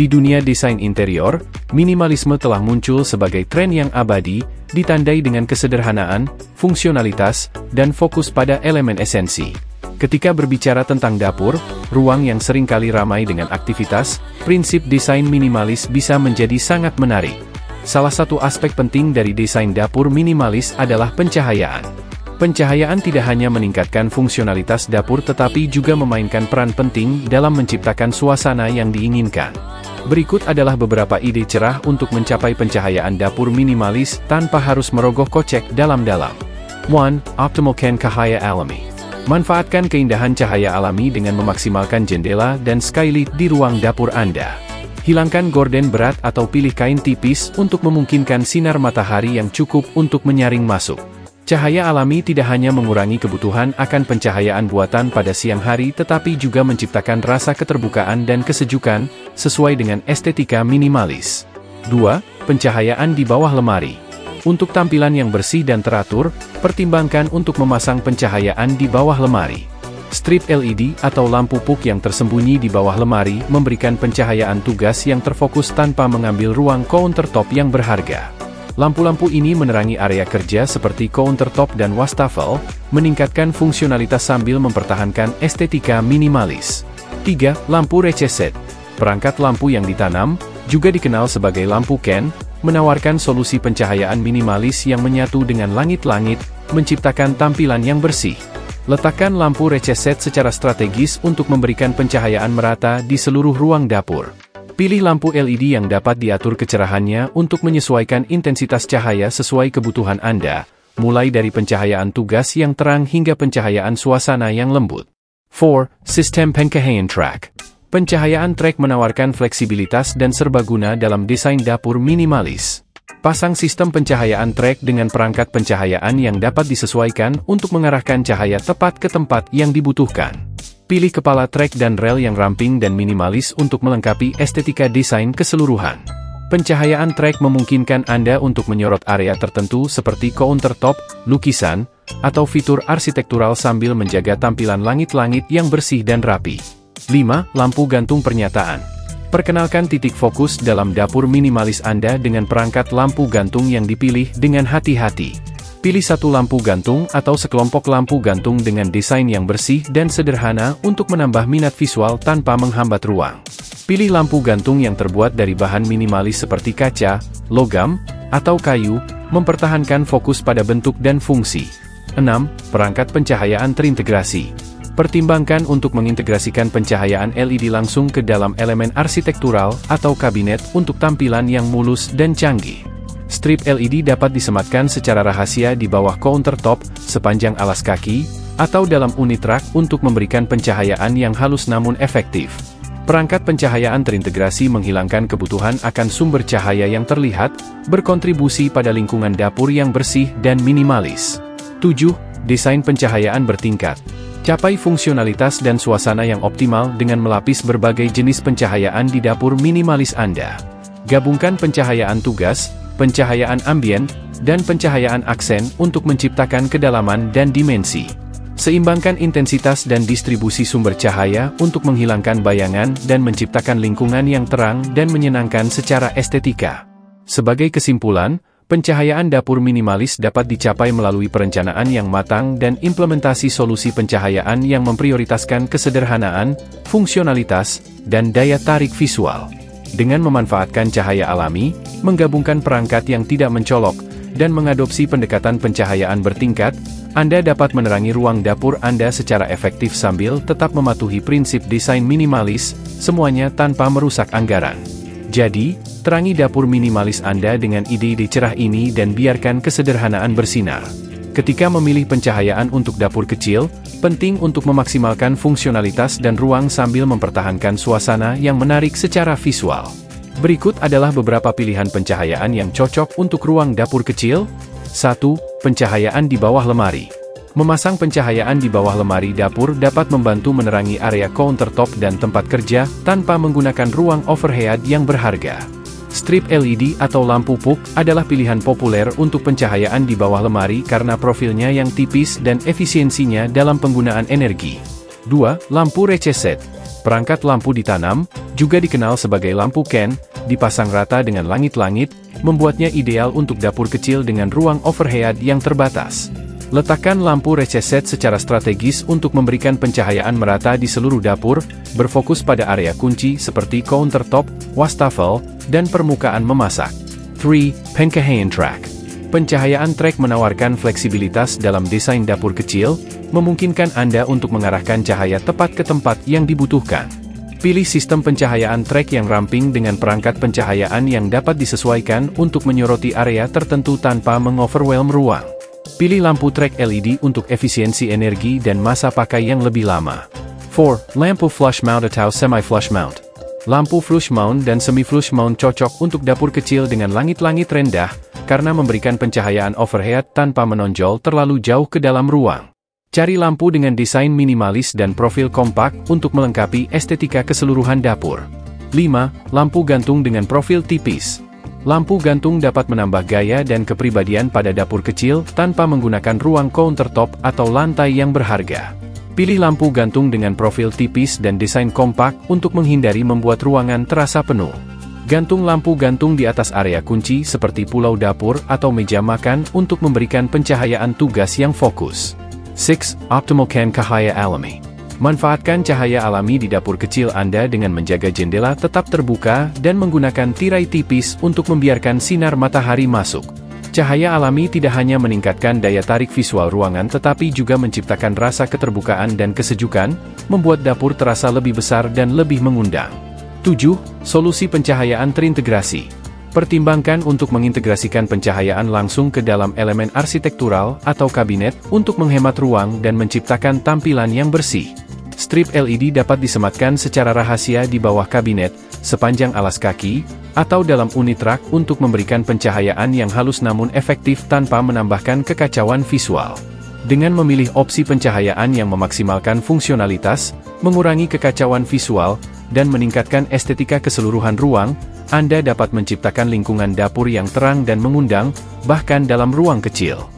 Di dunia desain interior, minimalisme telah muncul sebagai tren yang abadi, ditandai dengan kesederhanaan, fungsionalitas, dan fokus pada elemen esensi. Ketika berbicara tentang dapur, ruang yang seringkali ramai dengan aktivitas, prinsip desain minimalis bisa menjadi sangat menarik. Salah satu aspek penting dari desain dapur minimalis adalah pencahayaan. Pencahayaan tidak hanya meningkatkan fungsionalitas dapur tetapi juga memainkan peran penting dalam menciptakan suasana yang diinginkan. Berikut adalah beberapa ide cerah untuk mencapai pencahayaan dapur minimalis tanpa harus merogoh kocek dalam-dalam. 1. Optimalkan cahaya alami. Manfaatkan keindahan cahaya alami dengan memaksimalkan jendela dan skylight di ruang dapur Anda. Hilangkan gorden berat atau pilih kain tipis untuk memungkinkan sinar matahari yang cukup untuk menyaring masuk. Cahaya alami tidak hanya mengurangi kebutuhan akan pencahayaan buatan pada siang hari tetapi juga menciptakan rasa keterbukaan dan kesejukan, sesuai dengan estetika minimalis. 2. Pencahayaan di bawah lemari. Untuk tampilan yang bersih dan teratur, pertimbangkan untuk memasang pencahayaan di bawah lemari. Strip LED atau lampu puk yang tersembunyi di bawah lemari memberikan pencahayaan tugas yang terfokus tanpa mengambil ruang countertop yang berharga. Lampu-lampu ini menerangi area kerja seperti countertop dan wastafel, meningkatkan fungsionalitas sambil mempertahankan estetika minimalis. 3. Lampu recessed. Perangkat lampu yang ditanam, juga dikenal sebagai lampu Ken, menawarkan solusi pencahayaan minimalis yang menyatu dengan langit-langit, menciptakan tampilan yang bersih. Letakkan lampu recessed secara strategis untuk memberikan pencahayaan merata di seluruh ruang dapur. Pilih lampu LED yang dapat diatur kecerahannya untuk menyesuaikan intensitas cahaya sesuai kebutuhan Anda, mulai dari pencahayaan tugas yang terang hingga pencahayaan suasana yang lembut. 4. Sistem pencahayaan track. Pencahayaan track menawarkan fleksibilitas dan serbaguna dalam desain dapur minimalis. Pasang sistem pencahayaan track dengan perangkat pencahayaan yang dapat disesuaikan untuk mengarahkan cahaya tepat ke tempat yang dibutuhkan. Pilih kepala track dan rel yang ramping dan minimalis untuk melengkapi estetika desain keseluruhan. Pencahayaan track memungkinkan Anda untuk menyorot area tertentu seperti countertop, lukisan, atau fitur arsitektural sambil menjaga tampilan langit-langit yang bersih dan rapi. 5. Lampu gantung pernyataan. Perkenalkan titik fokus dalam dapur minimalis Anda dengan perangkat lampu gantung yang dipilih dengan hati-hati. Pilih satu lampu gantung atau sekelompok lampu gantung dengan desain yang bersih dan sederhana untuk menambah minat visual tanpa menghambat ruang. Pilih lampu gantung yang terbuat dari bahan minimalis seperti kaca, logam, atau kayu, mempertahankan fokus pada bentuk dan fungsi. 6. Perangkat pencahayaan terintegrasi. Pertimbangkan untuk mengintegrasikan pencahayaan LED langsung ke dalam elemen arsitektural atau kabinet untuk tampilan yang mulus dan canggih. Strip LED dapat disematkan secara rahasia di bawah countertop, sepanjang alas kaki, atau dalam unit rak untuk memberikan pencahayaan yang halus namun efektif. Perangkat pencahayaan terintegrasi menghilangkan kebutuhan akan sumber cahaya yang terlihat, berkontribusi pada lingkungan dapur yang bersih dan minimalis. 7. Desain pencahayaan bertingkat. Capai fungsionalitas dan suasana yang optimal dengan melapis berbagai jenis pencahayaan di dapur minimalis Anda. Gabungkan pencahayaan tugas, pencahayaan ambien, dan pencahayaan aksen untuk menciptakan kedalaman dan dimensi. Seimbangkan intensitas dan distribusi sumber cahaya untuk menghilangkan bayangan dan menciptakan lingkungan yang terang dan menyenangkan secara estetika. Sebagai kesimpulan, pencahayaan dapur minimalis dapat dicapai melalui perencanaan yang matang dan implementasi solusi pencahayaan yang memprioritaskan kesederhanaan, fungsionalitas, dan daya tarik visual. Dengan memanfaatkan cahaya alami, menggabungkan perangkat yang tidak mencolok, dan mengadopsi pendekatan pencahayaan bertingkat, Anda dapat menerangi ruang dapur Anda secara efektif sambil tetap mematuhi prinsip desain minimalis, semuanya tanpa merusak anggaran. Jadi, terangi dapur minimalis Anda dengan ide-ide cerah ini dan biarkan kesederhanaan bersinar. Ketika memilih pencahayaan untuk dapur kecil, penting untuk memaksimalkan fungsionalitas dan ruang sambil mempertahankan suasana yang menarik secara visual. Berikut adalah beberapa pilihan pencahayaan yang cocok untuk ruang dapur kecil. 1. Pencahayaan di bawah lemari. Memasang pencahayaan di bawah lemari dapur dapat membantu menerangi area countertop dan tempat kerja tanpa menggunakan ruang overhead yang berharga. Strip LED atau lampu puk adalah pilihan populer untuk pencahayaan di bawah lemari karena profilnya yang tipis dan efisiensinya dalam penggunaan energi. 2. Lampu recessed. Perangkat lampu ditanam, juga dikenal sebagai lampu Ken, dipasang rata dengan langit-langit, membuatnya ideal untuk dapur kecil dengan ruang overhead yang terbatas. Letakkan lampu recessed secara strategis untuk memberikan pencahayaan merata di seluruh dapur, berfokus pada area kunci seperti countertop, wastafel, dan permukaan memasak. 3. Pencahayaan track. Pencahayaan track menawarkan fleksibilitas dalam desain dapur kecil, memungkinkan Anda untuk mengarahkan cahaya tepat ke tempat yang dibutuhkan. Pilih sistem pencahayaan track yang ramping dengan perangkat pencahayaan yang dapat disesuaikan untuk menyoroti area tertentu tanpa mengoverwhelm ruang. Pilih lampu track LED untuk efisiensi energi dan masa pakai yang lebih lama. 4. Lampu flush mount atau semi-flush mount. Lampu flush mount dan semi-flush mount cocok untuk dapur kecil dengan langit-langit rendah, karena memberikan pencahayaan overhead tanpa menonjol terlalu jauh ke dalam ruang. Cari lampu dengan desain minimalis dan profil kompak untuk melengkapi estetika keseluruhan dapur. 5. Lampu gantung dengan profil tipis. Lampu gantung dapat menambah gaya dan kepribadian pada dapur kecil tanpa menggunakan ruang countertop atau lantai yang berharga. Pilih lampu gantung dengan profil tipis dan desain kompak untuk menghindari membuat ruangan terasa penuh. Gantung lampu gantung di atas area kunci seperti pulau dapur atau meja makan untuk memberikan pencahayaan tugas yang fokus. 6. Optimal cahaya alami. Manfaatkan cahaya alami di dapur kecil Anda dengan menjaga jendela tetap terbuka dan menggunakan tirai tipis untuk membiarkan sinar matahari masuk. Cahaya alami tidak hanya meningkatkan daya tarik visual ruangan tetapi juga menciptakan rasa keterbukaan dan kesejukan, membuat dapur terasa lebih besar dan lebih mengundang. 7. Solusi pencahayaan terintegrasi. Pertimbangkan untuk mengintegrasikan pencahayaan langsung ke dalam elemen arsitektural atau kabinet untuk menghemat ruang dan menciptakan tampilan yang bersih. Strip LED dapat disematkan secara rahasia di bawah kabinet, sepanjang alas kaki, atau dalam unit rak untuk memberikan pencahayaan yang halus namun efektif tanpa menambahkan kekacauan visual. Dengan memilih opsi pencahayaan yang memaksimalkan fungsionalitas, mengurangi kekacauan visual, dan meningkatkan estetika keseluruhan ruang, Anda dapat menciptakan lingkungan dapur yang terang dan mengundang, bahkan dalam ruang kecil.